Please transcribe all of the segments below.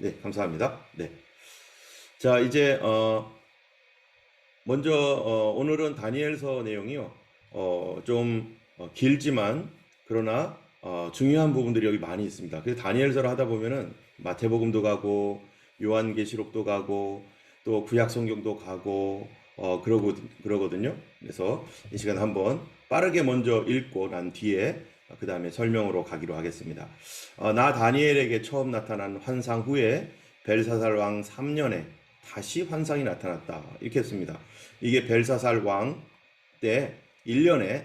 네, 감사합니다. 네. 자, 이제 먼저 오늘은 다니엘서 내용이요. 좀 길지만 그러나 중요한 부분들이 여기 많이 있습니다. 그래서 다니엘서를 하다 보면은 마태복음도 가고 요한계시록도 가고 또 구약 성경도 가고 그러거든요. 그래서 이 시간 한번 빠르게 먼저 읽고 난 뒤에 그 다음에 설명으로 가기로 하겠습니다. 나 다니엘에게 처음 나타난 환상 후에 벨사살 왕 3년에 다시 환상이 나타났다. 이렇게 했습니다. 이게 벨사살 왕 때 1년에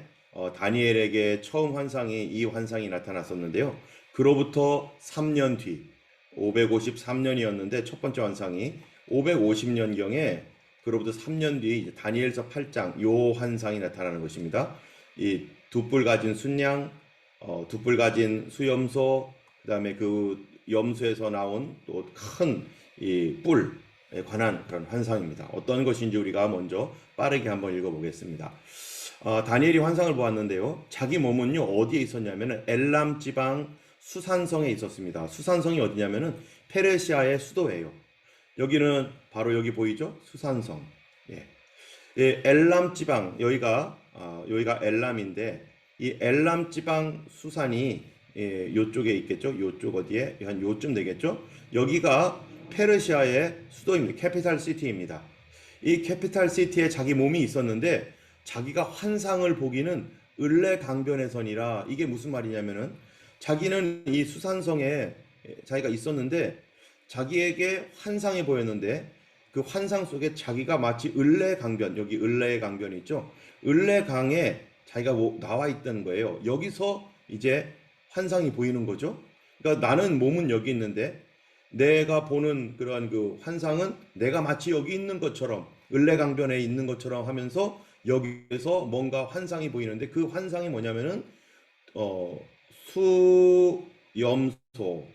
다니엘에게 처음 환상이 이 환상이 나타났었는데요. 그로부터 3년 뒤 553년이었는데 첫 번째 환상이 550년경에 그로부터 3년 뒤 다니엘서 8장 요 환상이 나타나는 것입니다. 이 두 뿔 가진 순양, 두 뿔 가진 수염소, 그다음에 그 염소에서 나온 또 큰 이 뿔에 관한 그런 환상입니다. 어떤 것인지 우리가 먼저 빠르게 한번 읽어보겠습니다. 다니엘이 환상을 보았는데요. 자기 몸은요 어디에 있었냐면은 엘람 지방 수산성에 있었습니다. 수산성이 어디냐면은 페르시아의 수도예요. 여기는 바로 여기 보이죠? 수산성. 예. 예, 엘람 지방 여기가 엘람인데 이 엘람 지방 수산이 요쪽에 있겠죠? 요쪽 어디에 한 요쯤 되겠죠? 여기가 페르시아의 수도입니다. 캐피탈 시티입니다. 이 캐피탈 시티에 자기 몸이 있었는데 자기가 환상을 보기는 을레강변에선이라 이게 무슨 말이냐면은 자기는 이 수산성에 자기가 있었는데 자기에게 환상이 보였는데 그 환상 속에 자기가 마치 을레강변 여기 을레의 강변이 있죠. 을레강에 자기가 나와 있던 거예요. 여기서 이제 환상이 보이는 거죠. 그러니까 나는 몸은 여기 있는데 내가 보는 그러한 그 환상은 내가 마치 여기 있는 것처럼 을레강변에 있는 것처럼 하면서 여기에서 뭔가 환상이 보이는데 그 환상이 뭐냐면은 어, 수염소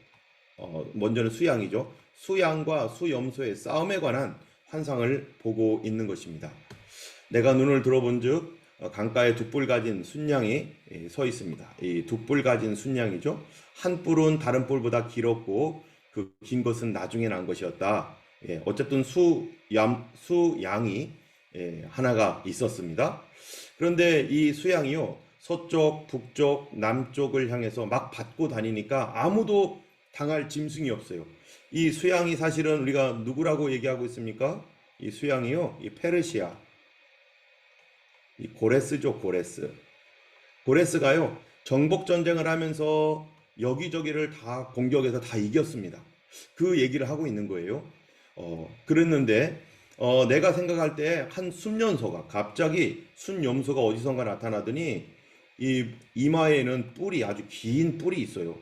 먼저는 수양이죠. 수양과 수염소의 싸움에 관한 환상을 보고 있는 것입니다. 내가 눈을 들어본즉 강가에 두 뿔 가진 순양이 서 있습니다. 이 두 뿔 가진 순양이죠. 한 뿔은 다른 뿔보다 길었고 그 긴 것은 나중에 난 것이었다. 어쨌든 수양이 하나가 있었습니다. 그런데 이 수양이요 서쪽, 북쪽, 남쪽을 향해서 막 받고 다니니까 아무도 당할 짐승이 없어요. 이 수양이 사실은 우리가 누구라고 얘기하고 있습니까? 이 수양이요 이 페르시아 이 고레스죠, 고레스. 고레스가요, 정복 전쟁을 하면서 여기저기를 다 공격해서 다 이겼습니다. 그 얘기를 하고 있는 거예요. 그랬는데, 내가 생각할 때 한 순년소가 갑자기 순염소가 어디선가 나타나더니 이 이마에는 뿔이 아주 긴 뿔이 있어요.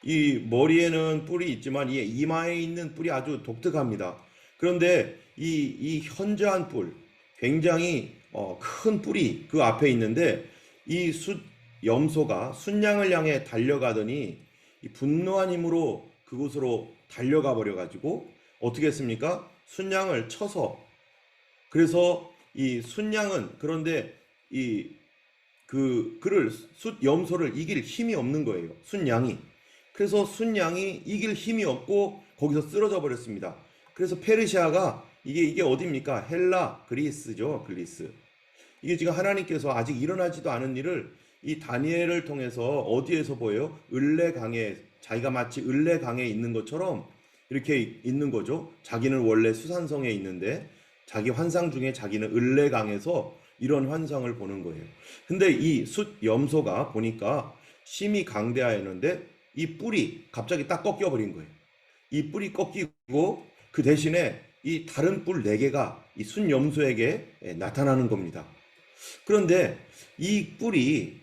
이 머리에는 뿔이 있지만 이 이마에 있는 뿔이 아주 독특합니다. 그런데 이 현저한 뿔, 굉장히 큰 뿔이 그 앞에 있는데 이 염소가 순양을 향해 달려가더니 이 분노한 힘으로 그곳으로 달려가 버려 가지고 어떻게 했습니까? 순양을 쳐서 그래서 이 순양은 그런데 이 그를 염소를 이길 힘이 없는 거예요. 순양이. 그래서 순양이 이길 힘이 없고 거기서 쓰러져 버렸습니다. 그래서 페르시아가 이게 어디입니까? 헬라, 그리스죠. 그리스. 이게 지금 하나님께서 아직 일어나지도 않은 일을 이 다니엘을 통해서 어디에서 보여요? 을레강에 자기가 마치 을레강에 있는 것처럼 이렇게 있는 거죠. 자기는 원래 수산성에 있는데 자기 환상 중에 자기는 을레강에서 이런 환상을 보는 거예요. 근데 이 숫염소가 보니까 심히 강대하였는데 이 뿔이 갑자기 딱 꺾여 버린 거예요. 이 뿔이 꺾이고 그 대신에 이 다른 뿔 네개가이 순염소에게 나타나는 겁니다. 그런데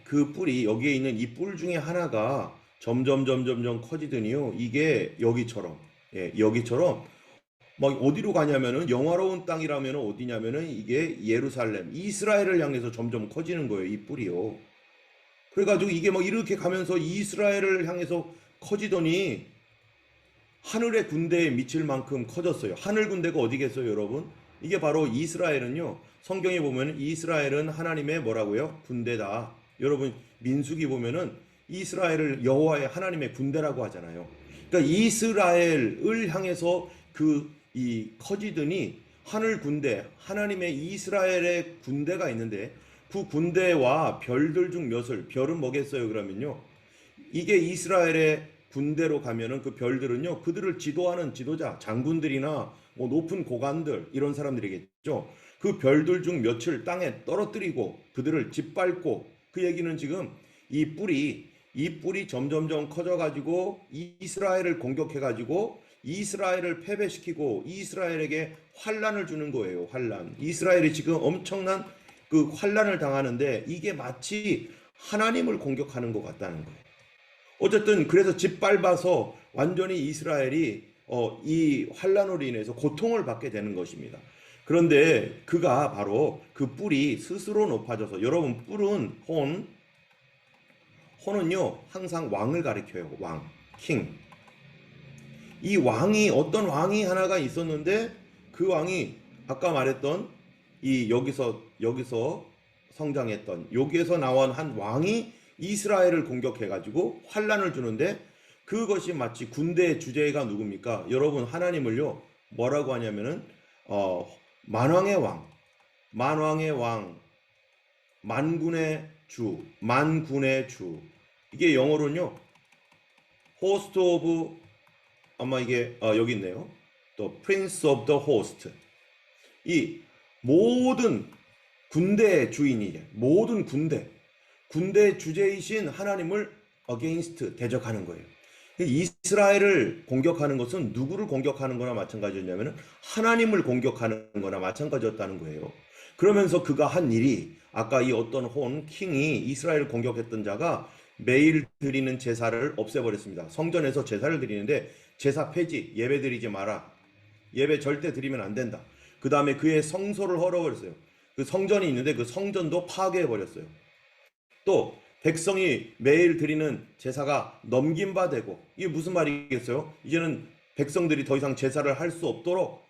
그 뿔이 여기에 있는 이 뿔 중에 하나가 점점 커지더니요. 이게 여기처럼 막 어디로 가냐면은 영화로운 땅이라면 어디냐면은 이게 예루살렘, 이스라엘을 향해서 점점 커지는 거예요. 이 뿔이요. 그래가지고 이게 막 이렇게 가면서 이스라엘을 향해서 커지더니 하늘의 군대에 미칠 만큼 커졌어요. 하늘 군대가 어디겠어요, 여러분? 이게 바로 이스라엘은요. 성경에 보면 이스라엘은 하나님의 뭐라고요? 군대다. 여러분 민수기 보면은 이스라엘을 여호와의 하나님의 군대라고 하잖아요. 그러니까 이스라엘을 향해서 그 이 커지더니 하늘 군대, 하나님의 이스라엘의 군대가 있는데 그 군대와 별들 중 몇을, 별은 뭐겠어요 그러면요, 이게 이스라엘의 군대로 가면은 그 별들은요, 그들을 지도하는 지도자, 장군들이나 뭐 높은 고관들, 이런 사람들이겠죠. 그 별들 중 몇을 땅에 떨어뜨리고 그들을 짓밟고, 그 얘기는 지금 이 뿔이 점점점 커져가지고 이스라엘을 공격해가지고 이스라엘을 패배시키고 이스라엘에게 환란을 주는 거예요. 환란. 이스라엘이 지금 엄청난 그 환란을 당하는데 이게 마치 하나님을 공격하는 것 같다는 거예요. 어쨌든 그래서 짓밟아서 완전히 이스라엘이 이 환란으로 인해서 고통을 받게 되는 것입니다. 그런데 그가 바로 그 뿔이 스스로 높아져서, 여러분 뿔은 혼은요 항상 왕을 가리켜요. 왕, king. 이 왕이, 어떤 왕이 하나가 있었는데 그 왕이 아까 말했던 이 여기서 성장했던, 여기에서 나온 한 왕이 이스라엘을 공격해가지고 환란을 주는데, 그것이 마치 군대의 주제가 누굽니까? 여러분 하나님을요 뭐라고 하냐면은 만왕의 왕, 만왕의 왕, 만군의 주, 만군의 주. 이게 영어로는요 host of, 아마 이게 여기 있네요. 또 Prince of the Host. 이 모든 군대의 주인이, 모든 군대의 주제이신 하나님을 against, 대적하는 거예요. 이스라엘을 공격하는 것은 누구를 공격하는 거나 마찬가지였냐면 하나님을 공격하는 거나 마찬가지였다는 거예요. 그러면서 그가 한 일이, 아까 이 어떤 킹이 이스라엘을 공격했던 자가 매일 드리는 제사를 없애버렸습니다. 성전에서 제사를 드리는데 제사 폐지, 예배 드리지 마라. 예배 절대 드리면 안 된다. 그 다음에 그의 성소를 헐어버렸어요. 그 성전이 있는데 그 성전도 파괴해버렸어요. 또 백성이 매일 드리는 제사가 넘긴 바 되고, 이게 무슨 말이겠어요? 이제는 백성들이 더 이상 제사를 할 수 없도록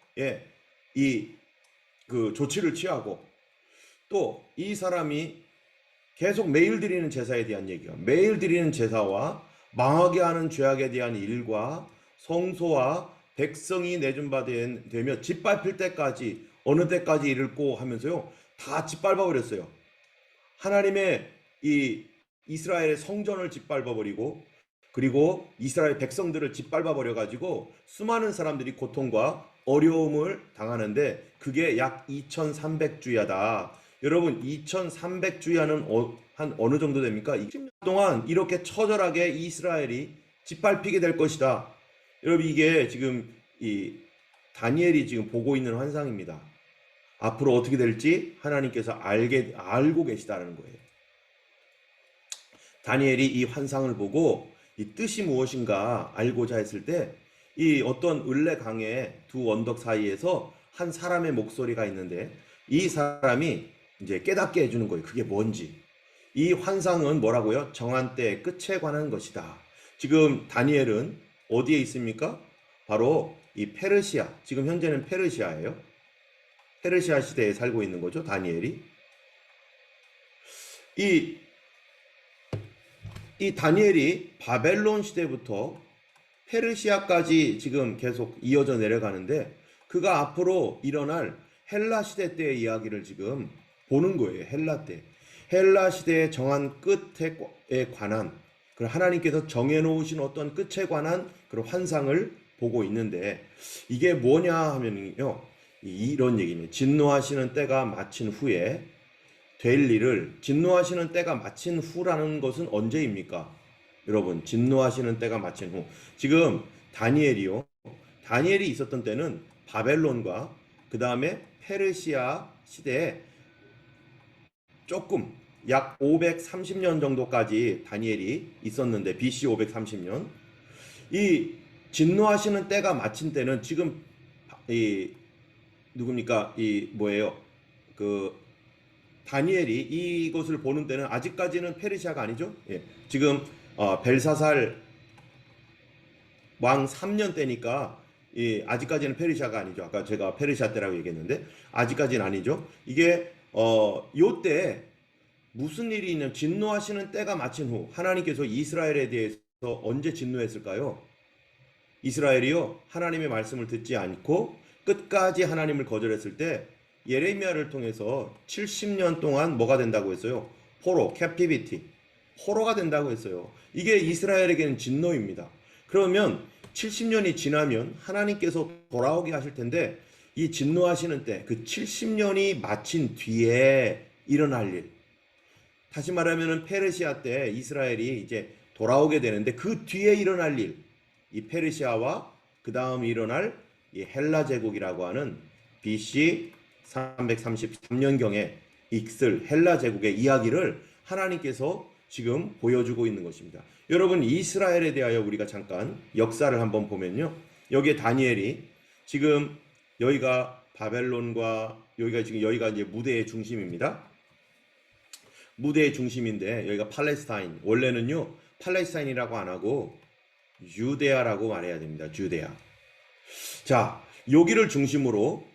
이 그 조치를 취하고, 또 이 사람이 계속 매일 드리는 제사에 대한 얘기가, 매일 드리는 제사와 망하게 하는 죄악에 대한 일과 성소와 백성이 내준 바 되며 짓밟힐 때까지, 어느 때까지 이를고 하면서요 다 짓밟아 버렸어요. 하나님의 이 이스라엘의 성전을 짓밟아 버리고, 그리고 이스라엘 백성들을 짓밟아 버려 가지고 수많은 사람들이 고통과 어려움을 당하는데, 그게 약 2300주야다. 여러분 2300주야는 한 어느 정도 됩니까? 20년 동안 이렇게 처절하게 이스라엘이 짓밟히게 될 것이다. 여러분 이게 지금 이 다니엘이 지금 보고 있는 환상입니다. 앞으로 어떻게 될지 하나님께서 알고 계시다는 거예요. 다니엘이 이 환상을 보고 이 뜻이 무엇인가 알고자 했을 때, 이 어떤 을레강의 두 언덕 사이에서 한 사람의 목소리가 있는데, 이 사람이 이제 깨닫게 해주는 거예요. 그게 뭔지. 이 환상은 뭐라고요? 정한 때의 끝에 관한 것이다. 지금 다니엘은 어디에 있습니까? 바로 이 페르시아, 지금 현재는 페르시아예요. 페르시아 시대에 살고 있는 거죠, 다니엘이. 이 다니엘이 바벨론 시대부터 페르시아까지 지금 계속 이어져 내려가는데, 그가 앞으로 일어날 헬라 시대 때의 이야기를 지금 보는 거예요. 헬라 때. 헬라 시대의 정한 끝에 관한, 그런 하나님께서 정해놓으신 어떤 끝에 관한 그런 환상을 보고 있는데, 이게 뭐냐 하면요, 이런 얘기입니다. 진노하시는 때가 마친 후에 될 일을, 진노하시는 때가 마친 후라는 것은 언제입니까? 여러분, 진노하시는 때가 마친 후. 지금 다니엘이 있었던 때는 바벨론과 그 다음에 페르시아 시대에 조금 약 530년 정도까지 다니엘이 있었는데, BC 530년. 이 진노하시는 때가 마친 때는 지금 이 누굽니까? 이 뭐예요? 그 다니엘이 이것을 보는 때는 아직까지는 페르시아가 아니죠. 예. 지금 벨사살 왕 3년 때니까 아직까지는 페르시아가 아니죠. 아까 제가 페르시아 때라고 얘기했는데 아직까지는 아니죠. 이게 요때 무슨 일이 있냐면, 진노하시는 때가 마친 후 하나님께서 이스라엘에 대해서 언제 진노했을까요? 이스라엘이요 하나님의 말씀을 듣지 않고 끝까지 하나님을 거절했을 때 예레미야를 통해서 70년 동안 뭐가 된다고 했어요? 포로, 캡티비티, 포로가 된다고 했어요. 이게 이스라엘에게는 진노입니다. 그러면 70년이 지나면 하나님께서 돌아오게 하실 텐데 이 진노하시는 때 그 70년이 마친 뒤에 일어날 일, 다시 말하면 페르시아 때 이스라엘이 이제 돌아오게 되는데 그 뒤에 일어날 일, 이 페르시아와 그 다음 일어날 이 헬라 제국이라고 하는 BC 333년경에 있을 헬라 제국의 이야기를 하나님께서 지금 보여주고 있는 것입니다. 여러분, 이스라엘에 대하여 우리가 잠깐 역사를 한번 보면요, 여기에 다니엘이 지금 여기가 바벨론과 여기가 이제 무대의 중심입니다. 무대의 중심인데 여기가 팔레스타인, 원래는요 팔레스타인이라고 안 하고 유데아라고 말해야 됩니다. 유데아. 자, 여기를 중심으로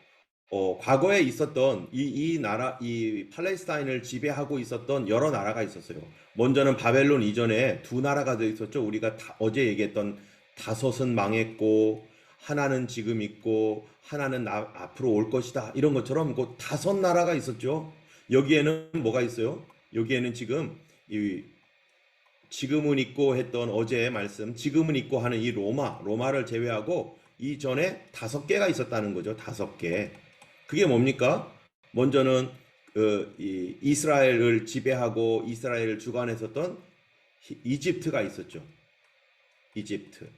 과거에 있었던 이 나라, 이 팔레스타인을 지배하고 있었던 여러 나라가 있었어요. 먼저는 바벨론 이전에 두 나라가 더 있었죠. 우리가 어제 얘기했던 다섯은 망했고 하나는 지금 있고 하나는 앞으로 올 것이다, 이런 것처럼 그 다섯 나라가 있었죠. 여기에는 뭐가 있어요? 여기에는 지금 지금은 있고 했던 어제의 말씀, 지금은 있고 하는 이 로마를 제외하고 이전에 다섯 개가 있었다는 거죠. 다섯 개. 그게 뭡니까? 먼저는 이스라엘을 지배하고 이스라엘을 주관했었던 이집트가 있었죠. 이집트.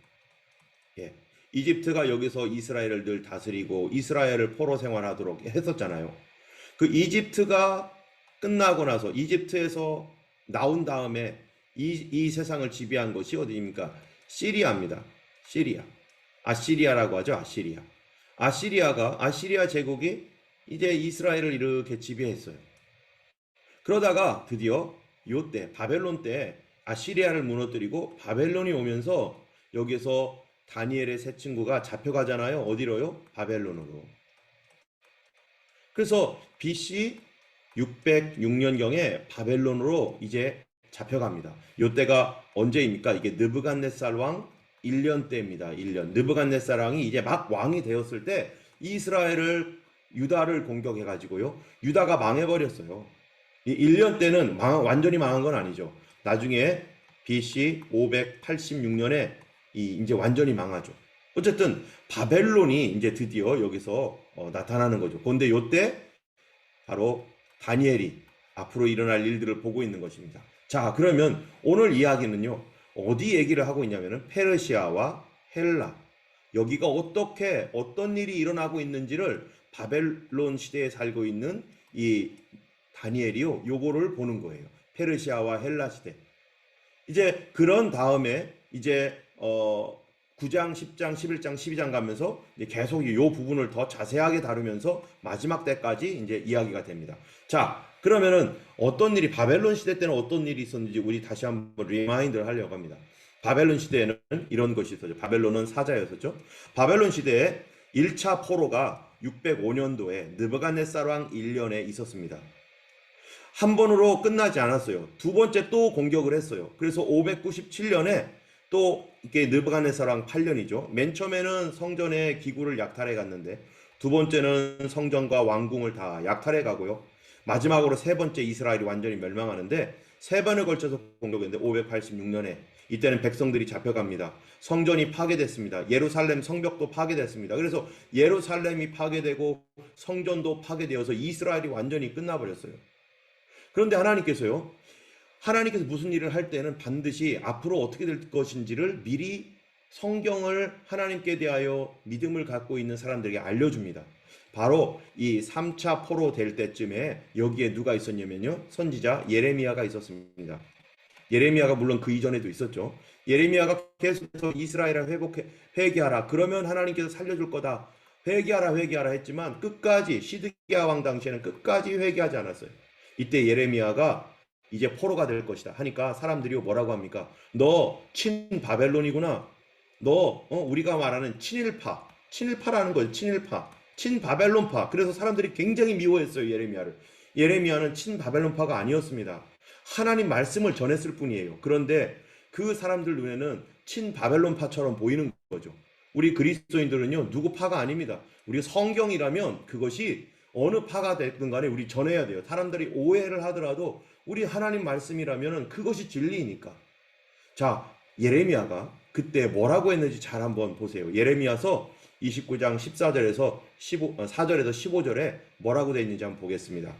예. 이집트가 여기서 이스라엘을 늘 다스리고 이스라엘을 포로 생활하도록 했었잖아요. 그 이집트가 끝나고 나서 이집트에서 나온 다음에 이 세상을 지배한 것이 어디입니까? 시리아입니다. 시리아. 아시리아라고 하죠. 아시리아 제국이 이제 이스라엘을 이렇게 지배했어요. 그러다가 드디어 요때 바벨론 때 아시리아를 무너뜨리고 바벨론이 오면서 여기서 다니엘의 세 친구가 잡혀가잖아요. 어디로요? 바벨론으로. 그래서 BC 606년경에 바벨론으로 이제 잡혀갑니다. 요때가 언제입니까? 이게 느부갓네살 왕 1년 때입니다. 1년. 느부갓네살 왕이 이제 막 왕이 되었을 때 이스라엘을, 유다를 공격해 가지고요, 유다가 망해버렸어요. 이 1년 때는 완전히 망한 건 아니죠. 나중에 BC 586년에 이제 완전히 망하죠. 어쨌든 바벨론이 이제 드디어 여기서 나타나는 거죠. 그런데 요때 바로 다니엘이 앞으로 일어날 일들을 보고 있는 것입니다. 자, 그러면 오늘 이야기는요, 어디 얘기를 하고 있냐면은 페르시아와 헬라, 여기가 어떻게 어떤 일이 일어나고 있는지를 바벨론 시대에 살고 있는 이 다니엘이요, 요거를 보는 거예요. 페르시아와 헬라 시대. 이제 그런 다음에 이제 9장, 10장, 11장, 12장 가면서 이제 계속 이 부분을 더 자세하게 다루면서 마지막 때까지 이제 이야기가 됩니다. 자, 그러면은 어떤 일이, 바벨론 시대 때는 어떤 일이 있었는지 우리 다시 한번 리마인드를 하려고 합니다. 바벨론 시대에는 이런 것이 있었죠. 바벨론은 사자였었죠. 바벨론 시대에 1차 포로가 605년도에 느부갓네살 왕 1년에 있었습니다. 한 번으로 끝나지 않았어요. 두 번째 또 공격을 했어요. 그래서 597년에 또 이게 느부갓네살 왕 8년이죠. 맨 처음에는 성전의 기구를 약탈해 갔는데 두 번째는 성전과 왕궁을 다 약탈해 가고요. 마지막으로 세 번째 이스라엘이 완전히 멸망하는데 세 번에 걸쳐서 공격했는데 586년에 이때는 백성들이 잡혀갑니다. 성전이 파괴됐습니다. 예루살렘 성벽도 파괴됐습니다. 그래서 예루살렘이 파괴되고 성전도 파괴되어서 이스라엘이 완전히 끝나버렸어요. 그런데 하나님께서 무슨 일을 할 때는 반드시 앞으로 어떻게 될 것인지를 미리 성경을 하나님께 대하여 믿음을 갖고 있는 사람들에게 알려줍니다. 바로 이 3차 포로 될 때쯤에 여기에 누가 있었냐면요, 선지자 예레미야가 있었습니다. 예레미야가 물론 그 이전에도 있었죠. 예레미야가 계속해서 이스라엘을 회개하라, 그러면 하나님께서 살려줄 거다, 회개하라 했지만 끝까지, 시드기야 왕 당시에는 끝까지 회개하지 않았어요. 이때 예레미야가 이제 포로가 될 것이다 하니까 사람들이 뭐라고 합니까? 너 친바벨론이구나. 너 우리가 말하는 친일파라는 거예요. 친바벨론파. 그래서 사람들이 굉장히 미워했어요, 예레미야를. 예레미야는 친바벨론파가 아니었습니다. 하나님 말씀을 전했을 뿐이에요. 그런데 그 사람들 눈에는 친바벨론파처럼 보이는 거죠. 우리 그리스도인들은요, 누구 파가 아닙니다. 우리 성경이라면 그것이 어느 파가 됐든 간에 우리 전해야 돼요. 사람들이 오해를 하더라도 우리 하나님 말씀이라면 그것이 진리이니까. 자, 예레미야가 그때 뭐라고 했는지 잘 한번 보세요. 예레미야서 29장 14절에서 4절에서 15절에 뭐라고 되어 있는지 한번 보겠습니다.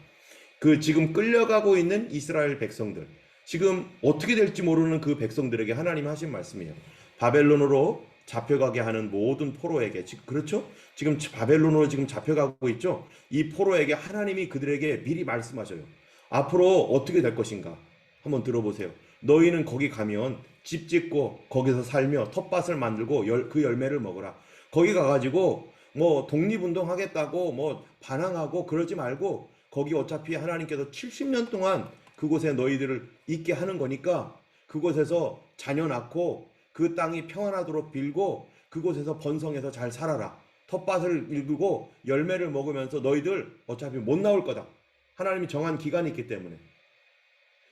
그 지금 끌려가고 있는 이스라엘 백성들, 지금 어떻게 될지 모르는 그 백성들에게 하나님 하신 말씀이에요. 바벨론으로 잡혀가게 하는 모든 포로에게, 그렇죠? 지금 바벨론으로 지금 잡혀가고 있죠? 이 포로에게 하나님이 그들에게 미리 말씀하셔요. 앞으로 어떻게 될 것인가? 한번 들어보세요. 너희는 거기 가면 집 짓고 거기서 살며 텃밭을 만들고 그 열매를 먹어라. 거기 가가지고 뭐 독립운동 하겠다고 뭐 반항하고 그러지 말고, 거기 어차피 하나님께서 70년 동안 그곳에 너희들을 있게 하는 거니까 그곳에서 자녀 낳고 그 땅이 평안하도록 빌고 그곳에서 번성해서 잘 살아라. 텃밭을 일구고 열매를 먹으면서 너희들 어차피 못 나올 거다. 하나님이 정한 기간이 있기 때문에.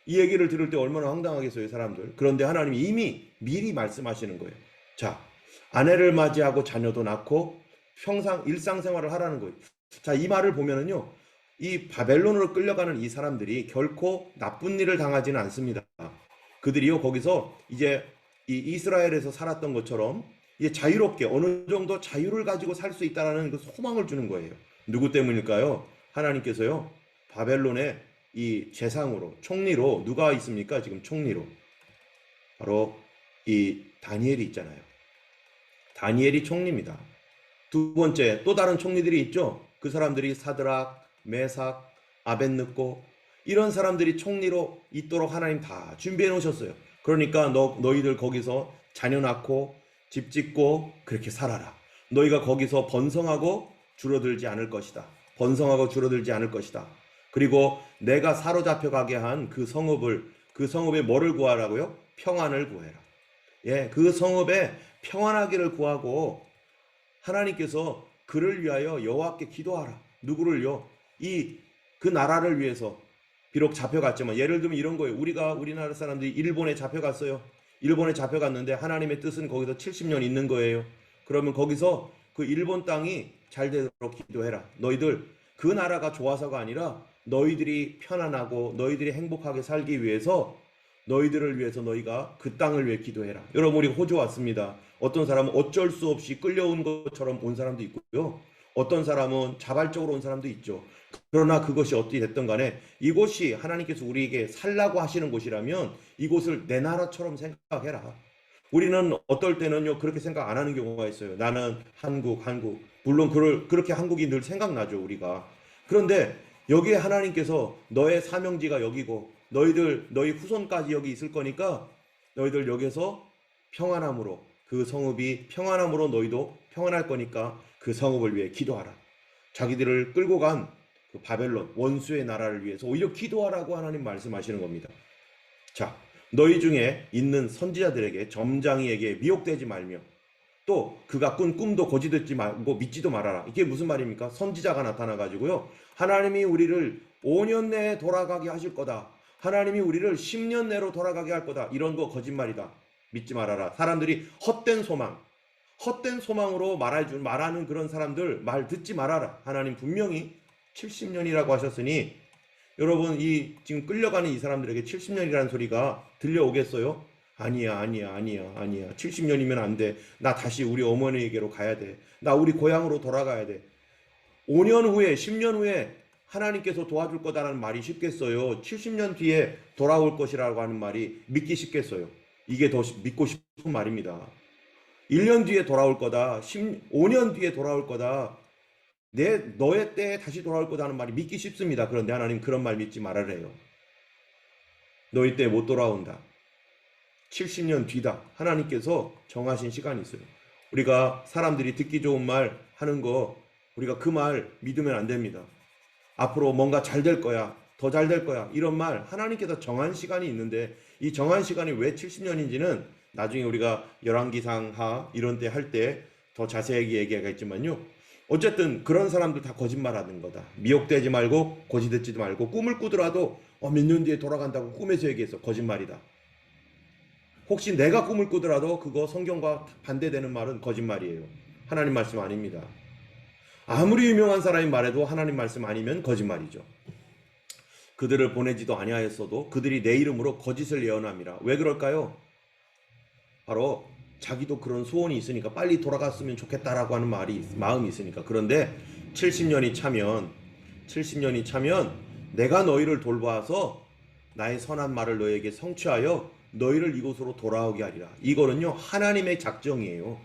이 얘기를 들을 때 얼마나 황당하겠어요, 사람들. 그런데 하나님이 이미 미리 말씀하시는 거예요. 자, 아내를 맞이하고 자녀도 낳고 평상 일상생활을 하라는 거예요. 자, 이 말을 보면은요, 이 바벨론으로 끌려가는 이 사람들이 결코 나쁜 일을 당하지는 않습니다. 그들이요, 거기서 이제 이 이스라엘에서 살았던 것처럼 이제 자유롭게 어느 정도 자유를 가지고 살 수 있다는 그 소망을 주는 거예요. 누구 때문일까요? 하나님께서요, 바벨론의 이 재상으로, 총리로 누가 있습니까? 지금 총리로 바로 이 다니엘이 있잖아요. 다니엘이 총리입니다. 두 번째 또 다른 총리들이 있죠. 그 사람들이 사드락, 메삭, 아벳느고, 이런 사람들이 총리로 있도록 하나님 다 준비해 놓으셨어요. 그러니까 너희들 거기서 자녀 낳고 집 짓고 그렇게 살아라. 너희가 거기서 번성하고 줄어들지 않을 것이다. 번성하고 줄어들지 않을 것이다. 그리고 내가 사로잡혀 가게 한 그 성읍에 뭐를 구하라고요? 평안을 구해라. 예, 그 성읍에 평안하기를 구하고 하나님께서 그를 위하여 여호와께 기도하라. 누구를요? 그 나라를 위해서. 비록 잡혀갔지만, 예를 들면 이런 거예요. 우리나라 사람들이 일본에 잡혀갔어요. 일본에 잡혀갔는데 하나님의 뜻은 거기서 70년 있는 거예요. 그러면 거기서 그 일본 땅이 잘 되도록 기도해라. 너희들 그 나라가 좋아서가 아니라 너희들이 편안하고 너희들이 행복하게 살기 위해서, 너희들을 위해서 너희가 그 땅을 위해 기도해라. 여러분, 우리 호주 왔습니다. 어떤 사람은 어쩔 수 없이 끌려온 것처럼 온 사람도 있고요. 어떤 사람은 자발적으로 온 사람도 있죠. 그러나 그것이 어떻게 됐든 간에 이곳이 하나님께서 우리에게 살라고 하시는 곳이라면 이곳을 내 나라처럼 생각해라. 우리는 어떨 때는요, 그렇게 생각 안 하는 경우가 있어요. 나는 한국. 물론 그렇게 한국이 늘 생각나죠, 우리가. 그런데 여기에 하나님께서 너의 사명지가 여기고 너희 후손까지 여기 있을 거니까 너희들 여기서 평안함으로, 그 성읍이 평안함으로 너희도 평안할 거니까 그 성읍을 위해 기도하라. 자기들을 끌고 간 그 바벨론 원수의 나라를 위해서 오히려 기도하라고 하나님 말씀하시는 겁니다. 자, 너희 중에 있는 선지자들에게, 점장이에게 미혹되지 말며 또 그가 꾼 꿈도 거짓 듣지 말고 믿지도 말아라. 이게 무슨 말입니까? 선지자가 나타나가지고요, 하나님이 우리를 5년 내에 돌아가게 하실 거다. 하나님이 우리를 10년 내로 돌아가게 할 거다. 이런 거 거짓말이다. 믿지 말아라. 사람들이 헛된 소망으로 말하는 그런 사람들 말 듣지 말아라. 하나님 분명히 70년이라고 하셨으니, 여러분, 지금 끌려가는 이 사람들에게 70년이라는 소리가 들려오겠어요? 아니야. 70년이면 안 돼. 나 다시 우리 어머니에게로 가야 돼. 나 우리 고향으로 돌아가야 돼. 5년 후에, 10년 후에 하나님께서 도와줄 거다라는 말이 쉽겠어요? 70년 뒤에 돌아올 것이라고 하는 말이 믿기 쉽겠어요? 이게 더 믿고 싶은 말입니다. 1년 뒤에 돌아올 거다. 5년 뒤에 돌아올 거다. 너의 때에 다시 돌아올 거다는 말이 믿기 쉽습니다. 그런데 하나님 그런 말 믿지 말아래요. 너희 때에 못 돌아온다. 70년 뒤다. 하나님께서 정하신 시간이 있어요. 우리가 사람들이 듣기 좋은 말 하는 거, 우리가 그 말 믿으면 안 됩니다. 앞으로 뭔가 잘 될 거야, 더 잘 될 거야, 이런 말 하나님께서 정한 시간이 있는데, 이 정한 시간이 왜 70년인지는 나중에 우리가 열왕기상하 이런 때 할 때 더 자세하게 얘기하겠지만요, 어쨌든 그런 사람들 다 거짓말하는 거다. 미혹되지 말고 거짓 듣지 말고, 꿈을 꾸더라도 몇 년 뒤에 돌아간다고 꿈에서 얘기해서 거짓말이다. 혹시 내가 꿈을 꾸더라도 그거 성경과 반대되는 말은 거짓말이에요. 하나님 말씀 아닙니다. 아무리 유명한 사람이 말해도 하나님 말씀 아니면 거짓말이죠. 그들을 보내지도 아니하였어도 그들이 내 이름으로 거짓을 예언함이라. 왜 그럴까요? 바로 자기도 그런 소원이 있으니까, 빨리 돌아갔으면 좋겠다라고 하는 마음이 있으니까. 그런데 70년이 차면 내가 너희를 돌봐서 나의 선한 말을 너희에게 성취하여 너희를 이곳으로 돌아오게 하리라. 이거는요, 하나님의 작정이에요.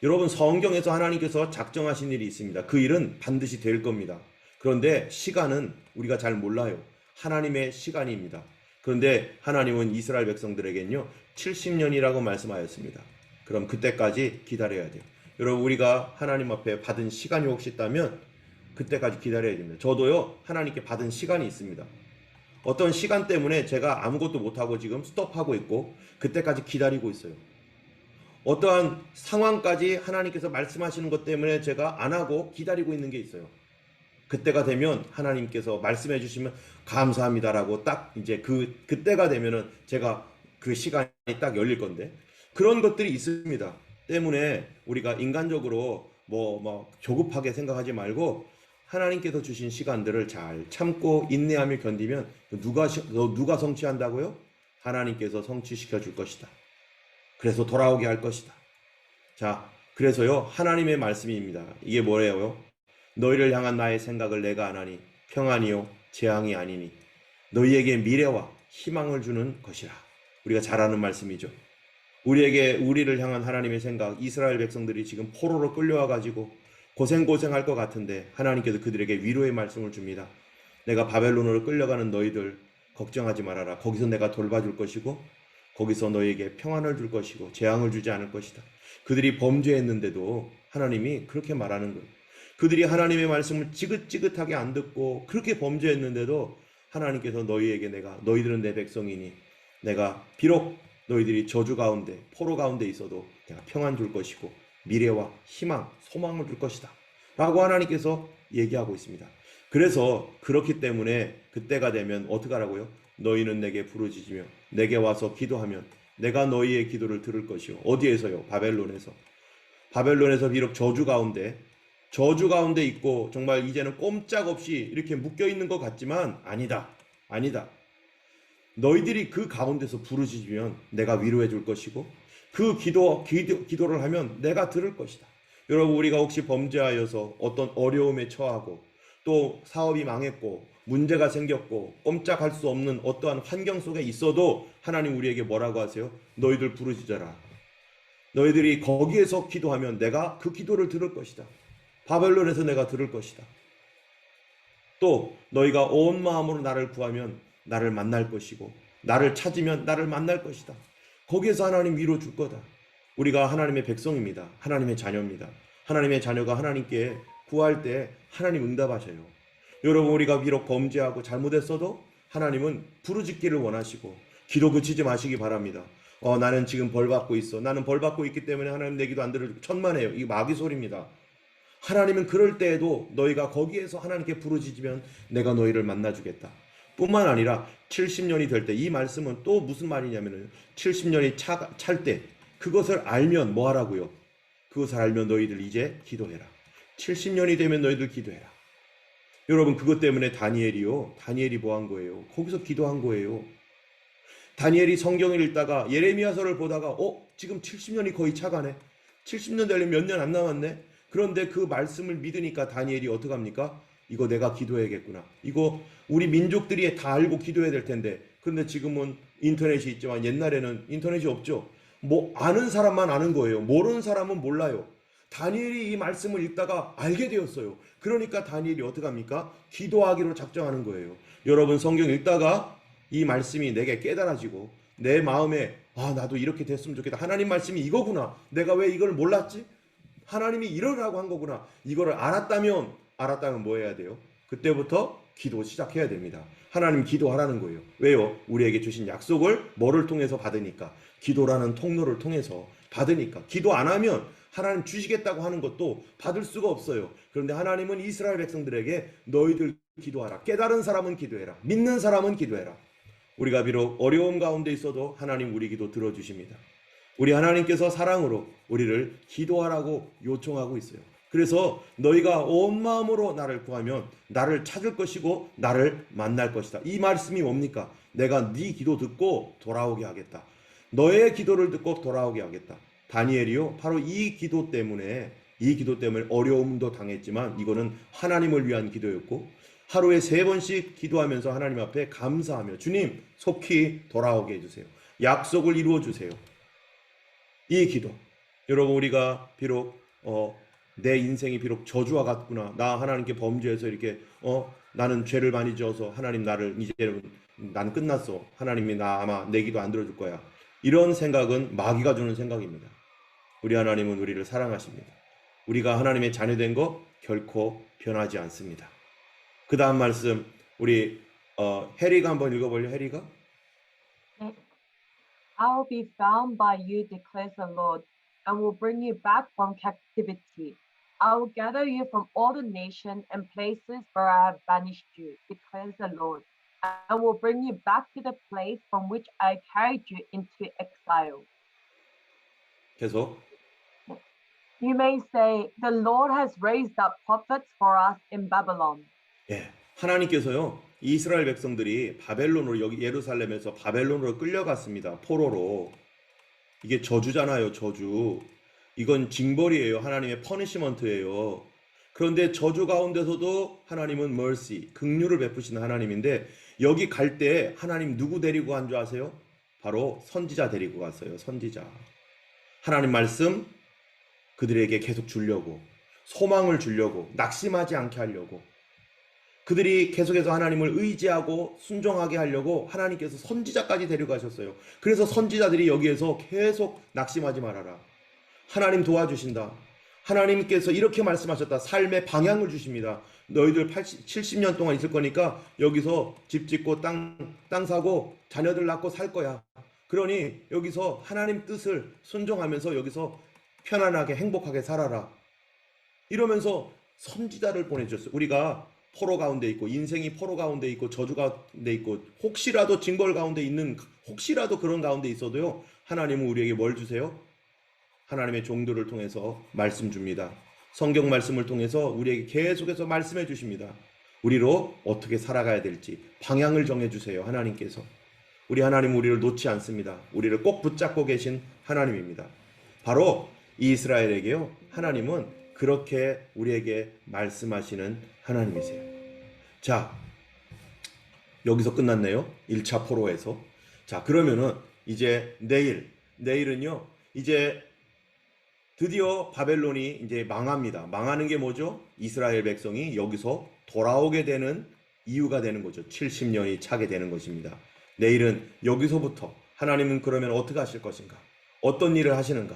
여러분, 성경에서 하나님께서 작정하신 일이 있습니다. 그 일은 반드시 될 겁니다. 그런데 시간은 우리가 잘 몰라요. 하나님의 시간입니다. 그런데 하나님은 이스라엘 백성들에게는요, 70년이라고 말씀하였습니다. 그럼 그때까지 기다려야 돼요. 여러분, 우리가 하나님 앞에 받은 시간이 혹시 있다면 그때까지 기다려야 됩니다. 저도요, 하나님께 받은 시간이 있습니다. 어떤 시간 때문에 제가 아무것도 못하고 지금 스톱하고 있고 그때까지 기다리고 있어요. 어떠한 상황까지 하나님께서 말씀하시는 것 때문에 제가 안 하고 기다리고 있는 게 있어요. 그때가 되면 하나님께서 말씀해 주시면 감사합니다라고 딱 이제 그때가 되면은 제가 그 시간이 딱 열릴 건데, 그런 것들이 있습니다. 때문에 우리가 인간적으로 뭐 조급하게 생각하지 말고 하나님께서 주신 시간들을 잘 참고 인내하며 견디면 누가 성취한다고요? 하나님께서 성취시켜 줄 것이다. 그래서 돌아오게 할 것이다. 자, 그래서요, 하나님의 말씀입니다. 이게 뭐래요? 너희를 향한 나의 생각을 내가 아나니 평안이요 재앙이 아니니 너희에게 미래와 희망을 주는 것이라. 우리가 잘 아는 말씀이죠. 우리를 향한 하나님의 생각, 이스라엘 백성들이 지금 포로로 끌려와 가지고 고생할 것 같은데 하나님께서 그들에게 위로의 말씀을 줍니다. 내가 바벨론으로 끌려가는 너희들 걱정하지 말아라. 거기서 내가 돌봐줄 것이고 거기서 너희에게 평안을 줄 것이고 재앙을 주지 않을 것이다. 그들이 범죄했는데도 하나님이 그렇게 말하는 거예요. 그들이 하나님의 말씀을 지긋지긋하게 안 듣고 그렇게 범죄했는데도 하나님께서 너희들은 내 백성이니 내가 비록 너희들이 저주 가운데 포로 가운데 있어도 내가 평안 줄 것이고 미래와 희망, 소망을 줄 것이다 라고 하나님께서 얘기하고 있습니다. 그래서 그렇기 때문에 그때가 되면 어떻게 하라고요? 너희는 내게 부르짖으며 내게 와서 기도하면 내가 너희의 기도를 들을 것이요. 어디에서요? 바벨론에서 비록 저주 가운데 있고 정말 이제는 꼼짝없이 이렇게 묶여있는 것 같지만 아니다. 너희들이 그 가운데서 부르짖으면 내가 위로해 줄 것이고 그 기도를 하면 내가 들을 것이다. 여러분, 우리가 혹시 범죄하여서 어떤 어려움에 처하고 또 사업이 망했고 문제가 생겼고 꼼짝할 수 없는 어떠한 환경 속에 있어도 하나님 우리에게 뭐라고 하세요? 너희들 부르짖어라. 너희들이 거기에서 기도하면 내가 그 기도를 들을 것이다. 바벨론에서 내가 들을 것이다. 또 너희가 온 마음으로 나를 구하면 나를 만날 것이고 나를 찾으면 나를 만날 것이다. 거기에서 하나님 위로 줄 거다. 우리가 하나님의 백성입니다. 하나님의 자녀입니다. 하나님의 자녀가 하나님께 구할 때 하나님 응답하셔요. 여러분, 우리가 비록 범죄하고 잘못했어도 하나님은 부르짖기를 원하시고 기도 그치지 마시기 바랍니다. 나는 지금 벌받고 있어. 나는 벌받고 있기 때문에 하나님 내 기도 안 들어주고 천만에요. 이거 마귀 소리입니다. 하나님은 그럴 때에도 너희가 거기에서 하나님께 부르짖으면 내가 너희를 만나주겠다. 뿐만 아니라 70년이 될 때, 이 말씀은 또 무슨 말이냐면 70년이 찰 때 그것을 알면 뭐 하라고요? 그것을 알면 너희들 이제 기도해라. 70년이 되면 너희들 기도해라. 여러분, 그것 때문에 다니엘이 뭐 한 거예요? 거기서 기도한 거예요. 다니엘이 성경을 읽다가 예레미야서를 보다가 지금 70년이 거의 차가네. 70년 되려면 몇 년 안 남았네. 그런데 그 말씀을 믿으니까 다니엘이 어떡합니까? 이거 내가 기도해야겠구나. 이거 우리 민족들이 다 알고 기도해야 될 텐데. 그런데 지금은 인터넷이 있지만 옛날에는 인터넷이 없죠. 아는 사람만 아는 거예요. 모르는 사람은 몰라요. 다니엘이 이 말씀을 읽다가 알게 되었어요. 그러니까 다니엘이 어떡합니까? 기도하기로 작정하는 거예요. 여러분, 성경 읽다가 이 말씀이 내게 깨달아지고 내 마음에 나도 이렇게 됐으면 좋겠다. 하나님 말씀이 이거구나. 내가 왜 이걸 몰랐지? 하나님이 이러라고 한 거구나. 이거를 알았다면 뭐 해야 돼요? 그때부터 기도 시작해야 됩니다. 하나님 기도하라는 거예요. 왜요? 우리에게 주신 약속을 뭐를 통해서 받으니까? 기도라는 통로를 통해서 받으니까. 기도 안 하면 하나님 주시겠다고 하는 것도 받을 수가 없어요. 그런데 하나님은 이스라엘 백성들에게 너희들 기도하라. 깨달은 사람은 기도해라. 믿는 사람은 기도해라. 우리가 비록 어려움 가운데 있어도 하나님 우리 기도 들어주십니다. 우리 하나님께서 사랑으로 우리를 기도하라고 요청하고 있어요. 그래서 너희가 온 마음으로 나를 구하면 나를 찾을 것이고 나를 만날 것이다. 이 말씀이 뭡니까? 내가 네 기도 듣고 돌아오게 하겠다. 너의 기도를 듣고 돌아오게 하겠다. 다니엘이요, 바로 이 기도 때문에 어려움도 당했지만 이거는 하나님을 위한 기도였고, 하루에 3번씩 기도하면서 하나님 앞에 감사하며 주님 속히 돌아오게 해주세요. 약속을 이루어 주세요. 이 기도, 여러분, 우리가 비록 내 인생이 비록 저주와 같구나, 나 하나님께 범죄해서 이렇게 나는 죄를 많이 지어서 하나님 나를 이제는 난 끝났어, 하나님이 나 아마 내 기도 안 들어줄 거야, 이런 생각은 마귀가 주는 생각입니다. 우리 하나님은 우리를 사랑하십니다. 우리가 하나님의 자녀된 거 결코 변하지 않습니다. 그 다음 말씀 우리 해리가 한번 읽어볼래요? 해리가? I'll be found by you, declares the Lord, and will bring you back from captivity. I will gather you from all the nations and places where I have banished you, declares the Lord, and will bring you back to the place from which I carried you into exile. 계속. You may say, the Lord has raised up prophets for us in Babylon. 예, 하나님께서요, 이스라엘 백성들이 바벨론으로, 여기 예루살렘에서 바벨론으로 끌려갔습니다. 포로로. 이게 저주잖아요, 저주. 이건 징벌이에요. 하나님의 퍼니시먼트예요. 그런데 저주 가운데서도 하나님은 mercy, 긍휼을 베푸시는 하나님인데, 여기 갈 때 하나님 누구 데리고 간 줄 아세요? 바로 선지자 데리고 갔어요. 선지자. 하나님 말씀 그들에게 계속 주려고, 소망을 주려고, 낙심하지 않게 하려고, 그들이 계속해서 하나님을 의지하고 순종하게 하려고 하나님께서 선지자까지 데려가셨어요. 그래서 선지자들이 여기에서 계속 낙심하지 말아라, 하나님 도와주신다, 하나님께서 이렇게 말씀하셨다, 삶의 방향을 주십니다. 너희들 70년 동안 있을 거니까 여기서 집 짓고 땅 사고 자녀들 낳고 살 거야. 그러니 여기서 하나님 뜻을 순종하면서 여기서 편안하게 행복하게 살아라, 이러면서 선지자를 보내주셨어요. 우리가 포로 가운데 있고, 인생이 포로 가운데 있고, 저주 가운데 있고, 혹시라도 징벌 가운데 있는, 혹시라도 그런 가운데 있어도요, 하나님은 우리에게 뭘 주세요? 하나님의 종들을 통해서 말씀 줍니다. 성경 말씀을 통해서 우리에게 계속해서 말씀해 주십니다. 우리로 어떻게 살아가야 될지 방향을 정해 주세요. 하나님께서. 우리 하나님은 우리를 놓지 않습니다. 우리를 꼭 붙잡고 계신 하나님입니다. 바로 이스라엘에게요, 하나님은 그렇게 우리에게 말씀하시는 하나님이세요. 자, 여기서 끝났네요. 1차 포로에서. 자, 그러면은 이제 내일은요, 이제 드디어 바벨론이 이제 망합니다. 망하는 게 뭐죠? 이스라엘 백성이 여기서 돌아오게 되는 이유가 되는 거죠. 70년이 차게 되는 것입니다. 내일은 여기서부터 하나님은 그러면 어떻게 하실 것인가? 어떤 일을 하시는가?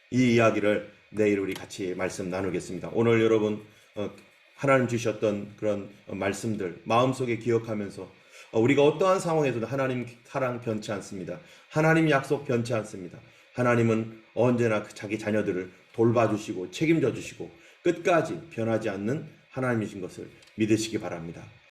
이 이야기를 내일 우리 같이 말씀 나누겠습니다. 오늘 여러분 하나님 주셨던 그런 말씀들 마음속에 기억하면서 우리가 어떠한 상황에서도 하나님 사랑 변치 않습니다. 하나님 약속 변치 않습니다. 하나님은 언제나 자기 자녀들을 돌봐주시고 책임져 주시고 끝까지 변하지 않는 하나님이신 것을 믿으시기 바랍니다.